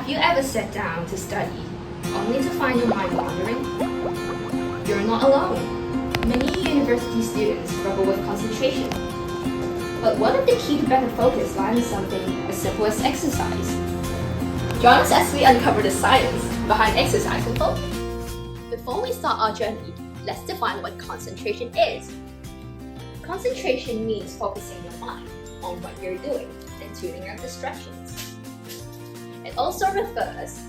Have you ever sat down to study, only to find your mind wandering? You're not alone. Many university students struggle with concentration. But what if the key to better focus lies in something as simple as exercise? Join us as we uncover the science behind exercise and focus. Before we start our journey, let's define what concentration is. Concentration means focusing your mind on what you're doing and tuning out distractions. It also refers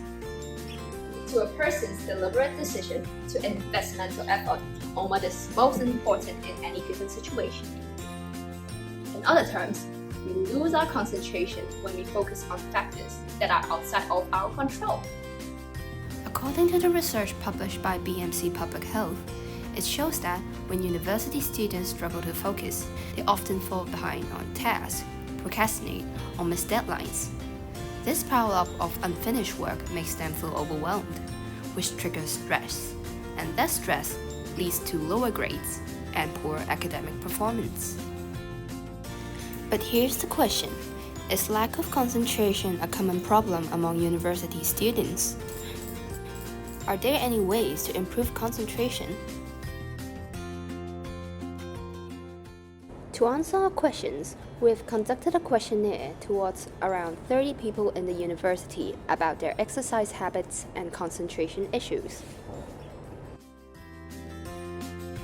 to a person's deliberate decision to invest mental effort on what is most important in any given situation. In other terms, we lose our concentration when we focus on factors that are outside of our control. According to the research published by BMC Public Health, it shows that when university students struggle to focus, they often fall behind on tasks, procrastinate, or miss deadlines. This pile-up of unfinished work makes them feel overwhelmed, which triggers stress, and that stress leads to lower grades and poor academic performance. But here's the question: is lack of concentration a common problem among university students? Are there any ways to improve concentration? To answer our questions, we've conducted a questionnaire towards around 30 people in the university about their exercise habits and concentration issues.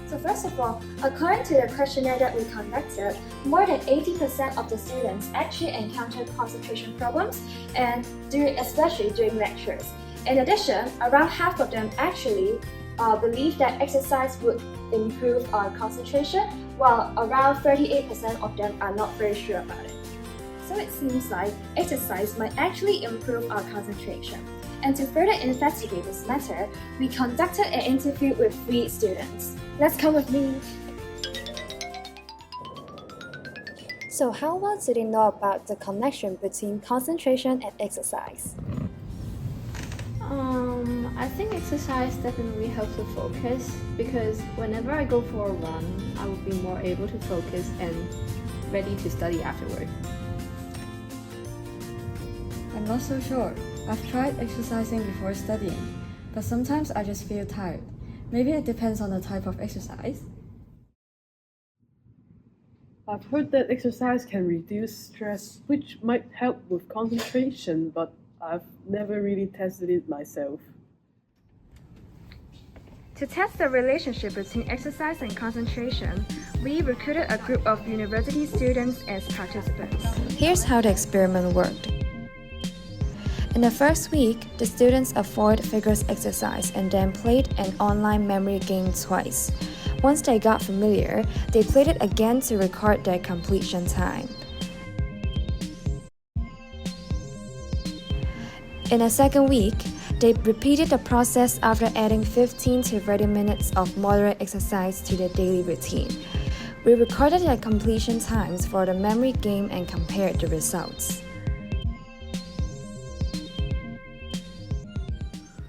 So first of all, according to the questionnaire that we conducted, more than 80% of the students actually encountered concentration problems, and especially during lectures. In addition, around half of them actually believe that exercise would improve our concentration, while around 38% of them are not very sure about it. So it seems like exercise might actually improve our concentration. And to further investigate this matter, we conducted an interview with 3 students. Let's come with me. So how well do they know about the connection between concentration and exercise? I think exercise definitely helps with focus, because whenever I go for a run, I will be more able to focus and ready to study afterward. I'm not so sure. I've tried exercising before studying, but sometimes I just feel tired. Maybe it depends on the type of exercise. I've heard that exercise can reduce stress, which might help with concentration, but I've never really tested it myself. To test the relationship between exercise and concentration, we recruited a group of university students as participants. Here's how the experiment worked. In the first week, the students avoided vigorous exercise and then played an online memory game twice. Once they got familiar, they played it again to record their completion time. In the second week, they repeated the process after adding 15 to 30 minutes of moderate exercise to their daily routine. We recorded their completion times for the memory game and compared the results.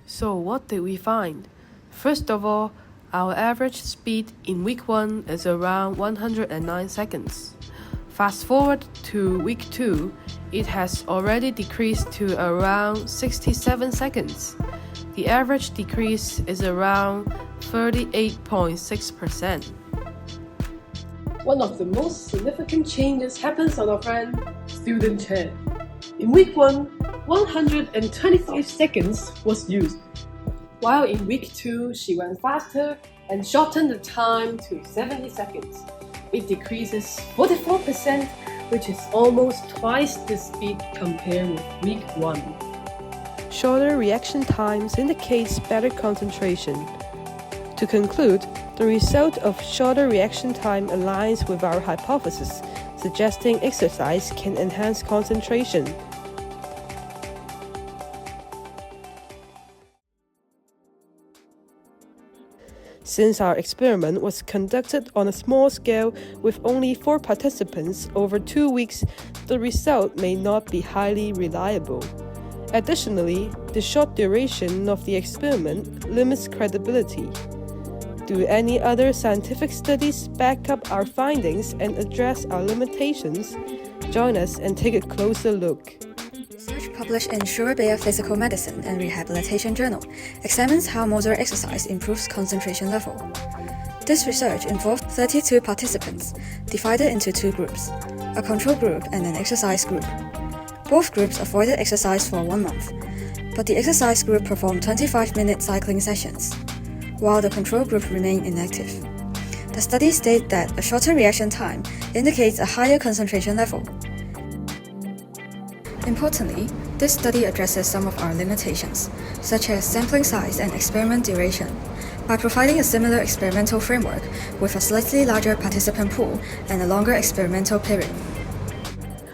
So what did we find? First of all, our average speed in week 1 is around 109 seconds. Fast forward to week 2, it has already decreased to around 67 seconds. The average decrease is around 38.6%. One of the most significant changes happens on our friend, student Chen. In week 1, 125 seconds was used, while in week 2, she went faster and shortened the time to 70 seconds. It decreases 44%, which is almost twice the speed compared with week 1. Shorter reaction times indicates better concentration. To conclude, the result of shorter reaction time aligns with our hypothesis, suggesting exercise can enhance concentration. Since our experiment was conducted on a small scale with only 4 participants over 2 weeks, the result may not be highly reliable. Additionally, the short duration of the experiment limits credibility. Do any other scientific studies back up our findings and address our limitations? Join us and take a closer look. Research published in Surabaya Physical Medicine and Rehabilitation Journal, examines how moderate exercise improves concentration level. This research involved 32 participants, divided into two groups, a control group and an exercise group. Both groups avoided exercise for 1 month, but the exercise group performed 25-minute cycling sessions, while the control group remained inactive. The study stated that a shorter reaction time indicates a higher concentration level. Importantly, this study addresses some of our limitations, such as sampling size and experiment duration, by providing a similar experimental framework with a slightly larger participant pool and a longer experimental period.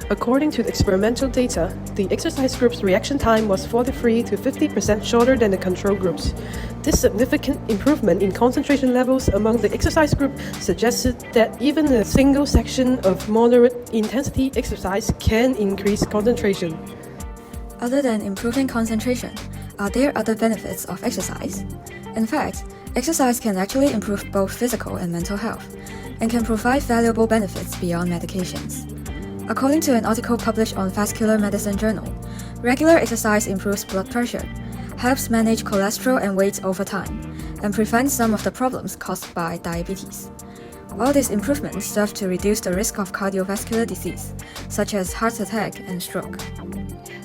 According to the experimental data, the exercise group's reaction time was 43 to 50% shorter than the control groups. This significant improvement in concentration levels among the exercise group suggested that even a single section of moderate intensity exercise can increase concentration. Other than improving concentration, are there other benefits of exercise? In fact, exercise can actually improve both physical and mental health, and can provide valuable benefits beyond medications. According to an article published on Vascular Medicine Journal, regular exercise improves blood pressure, helps manage cholesterol and weight over time, and prevents some of the problems caused by diabetes. All these improvements serve to reduce the risk of cardiovascular disease, such as heart attack and stroke.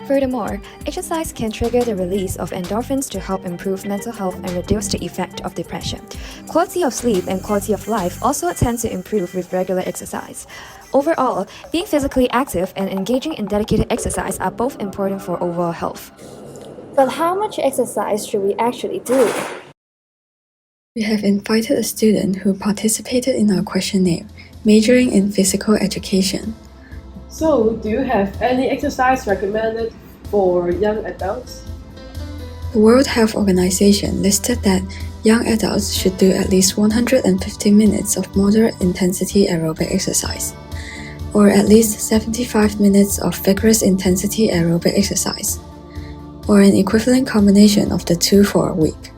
Furthermore, exercise can trigger the release of endorphins to help improve mental health and reduce the effect of depression. Quality of sleep and quality of life also tend to improve with regular exercise. Overall, being physically active and engaging in dedicated exercise are both important for overall health. But how much exercise should we actually do? We have invited a student who participated in our questionnaire, majoring in physical education. So, do you have any exercise recommended for young adults? The World Health Organization listed that young adults should do at least 150 minutes of moderate intensity aerobic exercise, or at least 75 minutes of vigorous intensity aerobic exercise, or an equivalent combination of the two for a week.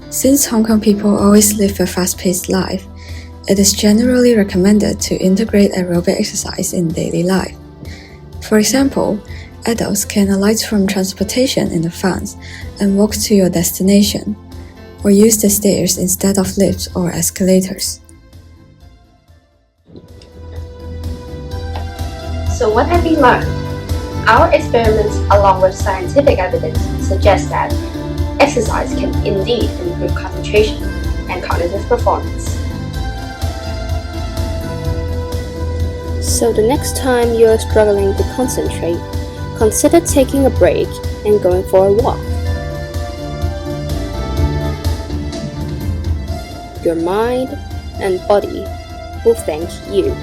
Since Hong Kong people always live a fast-paced life, it is generally recommended to integrate aerobic exercise in daily life. For example, adults can alight from transportation in advance and walk to your destination, or use the stairs instead of lifts or escalators. So what have we learned? Our experiments, along with scientific evidence, suggest that exercise can indeed improve concentration and cognitive performance. So the next time you're struggling to concentrate, consider taking a break and going for a walk. Your mind and body will thank you.